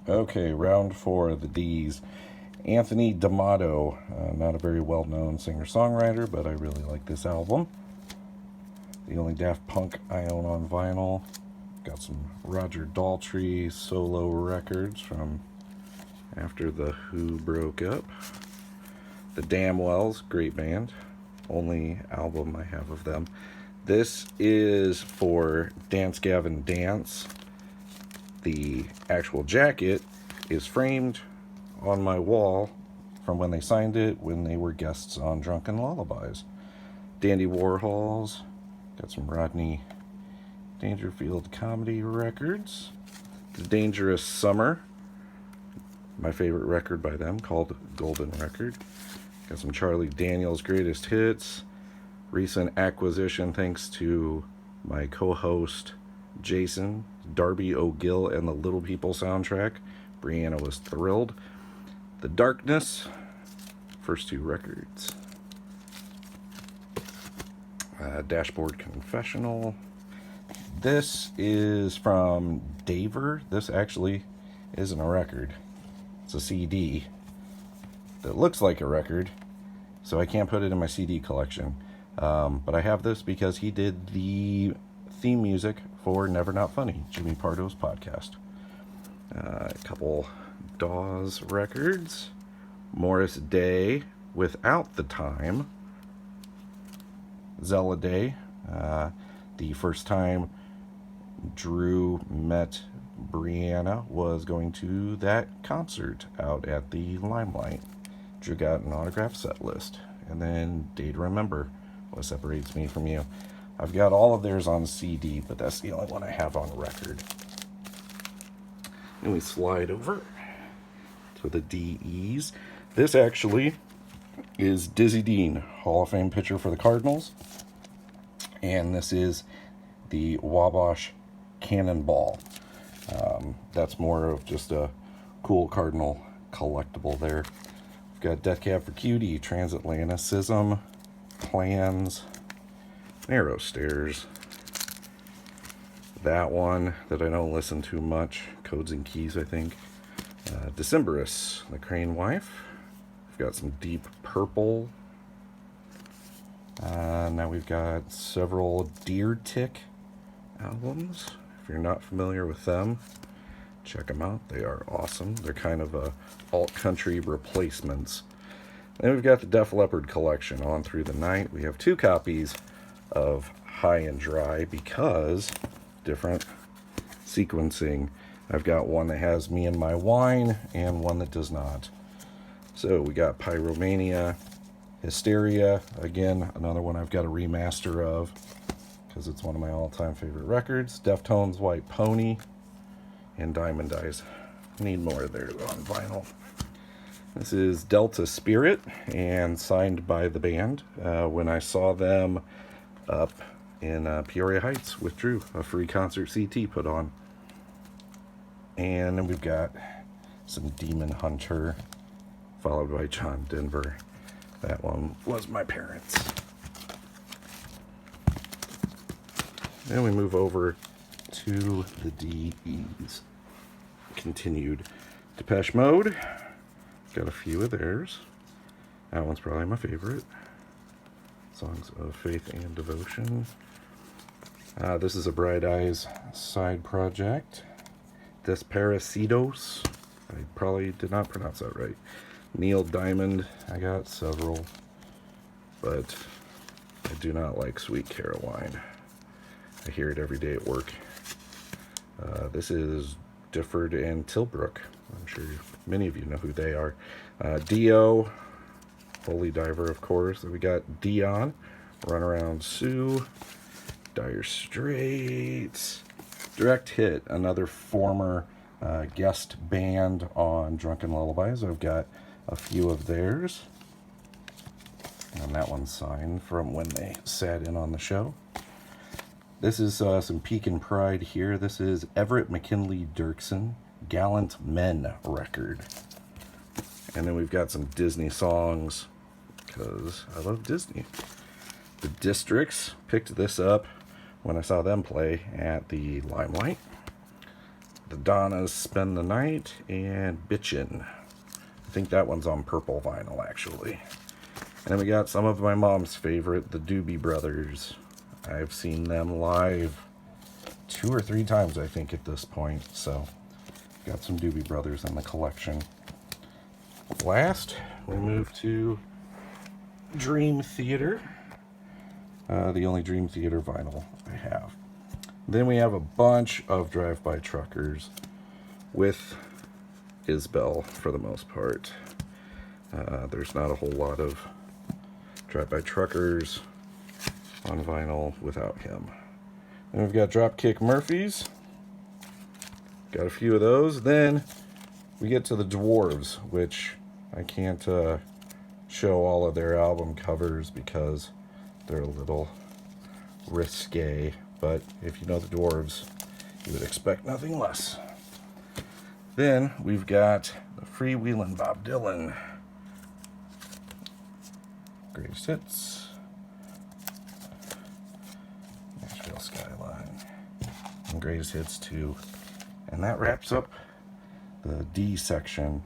Okay, round four, the D's. Anthony D'Amato, not a very well-known singer-songwriter, but I really like this album. The only Daft Punk I own on vinyl. Got some Roger Daltrey solo records from after the Who broke up. The Damnwells, great band. Only album I have of them. This is for Dance Gavin Dance. The actual jacket is framed on my wall from when they signed it, when they were guests on Drunken Lullabies. Dandy Warhols, got some Rodney Dangerfield comedy records. The Dangerous Summer, my favorite record by them, called Golden Record. Got some Charlie Daniels greatest hits. Recent acquisition thanks to my co-host Jason, Darby O'Gill, and the Little People soundtrack. Brianna was thrilled. The Darkness, first two records. Dashboard Confessional. This is from Daver. This actually isn't a record. It's a CD that looks like a record, so I can't put it in my CD collection. But I have this because he did the theme music for Never Not Funny, Jimmy Pardo's podcast. A couple Dawes records. Morris Day, Without the Time. Zella Day, the first time Drew met Brianna was going to that concert out at the Limelight. Drew got an autograph set list. And then Day to Remember, What Separates Me From You. I've got all of theirs on CD, but that's the only one I have on record. And we slide over to the DEs. This actually is Dizzy Dean, Hall of Fame pitcher for the Cardinals. And this is the Wabash Cannonball. That's more of just a cool Cardinal collectible there. We've got Death Cab for Cutie, Transatlanticism, Plans, Narrow Stairs. That one that I don't listen to much, Codes and Keys, I think. Decemberus, The Crane Wife. We've got some Deep Purple. Now we've got several Deer Tick albums. If you're not familiar with them, check them out. They are awesome. They're kind of alt country replacements. And we've got the Def Leppard collection, On Through the Night. We have two copies of High and Dry because different sequencing. I've got one that has Me and My Wine and one that does not. So we got Pyromania, Hysteria, again, another one I've got a remaster of because it's one of my all-time favorite records. Deftones, White Pony, and Diamond Eyes. Need more there on vinyl. This is Delta Spirit, and signed by the band. When I saw them up in Peoria Heights with Drew, a free concert CT put on. And then we've got some Demon Hunter, followed by John Denver. That one was my parents'. Then we move over to the DEs. Continued Depeche Mode. Got a few of theirs. That one's probably my favorite. Songs of Faith and Devotion. This is a Bright Eyes side project. Desperacidos. I probably did not pronounce that right. Neil Diamond. I got several. But I do not like Sweet Caroline. I hear it every day at work. This is Difford and Tilbrook. I'm sure many of you know who they are. Dio, Holy Diver, of course. Then we got Dion, Runaround Sue, Dire Straits, Direct Hit, another former guest band on Drunken Lullabies. I've got a few of theirs. And that one's signed from when they sat in on the show. This is some Peak and Pride here. This is Everett McKinley Dirksen, Gallant Men record. And then we've got some Disney songs, because I love Disney. The Districts, picked this up when I saw them play at the Limelight. the Donnas Spend the Night and Bitchin'. I think that one's on purple vinyl, actually. And then we got some of my mom's favorite, the Doobie Brothers. I've seen them live 2 or 3 times, I think, at this point. So, got some Doobie Brothers in the collection. Last, we move to Dream Theater. The only Dream Theater vinyl I have. Then we have a bunch of drive-by truckers with Isbell for the most part. There's not a whole lot of drive-by truckers on vinyl without him. Then we've got Dropkick Murphys. Got a few of those. Then we get to the Dwarves, which I can't show all of their album covers because they're a little risque. But if you know the Dwarves, you would expect nothing less. Then we've got the Freewheelin' Bob Dylan. Greatest Hits. Nashville Skyline. And Greatest Hits 2. And that wraps up the D section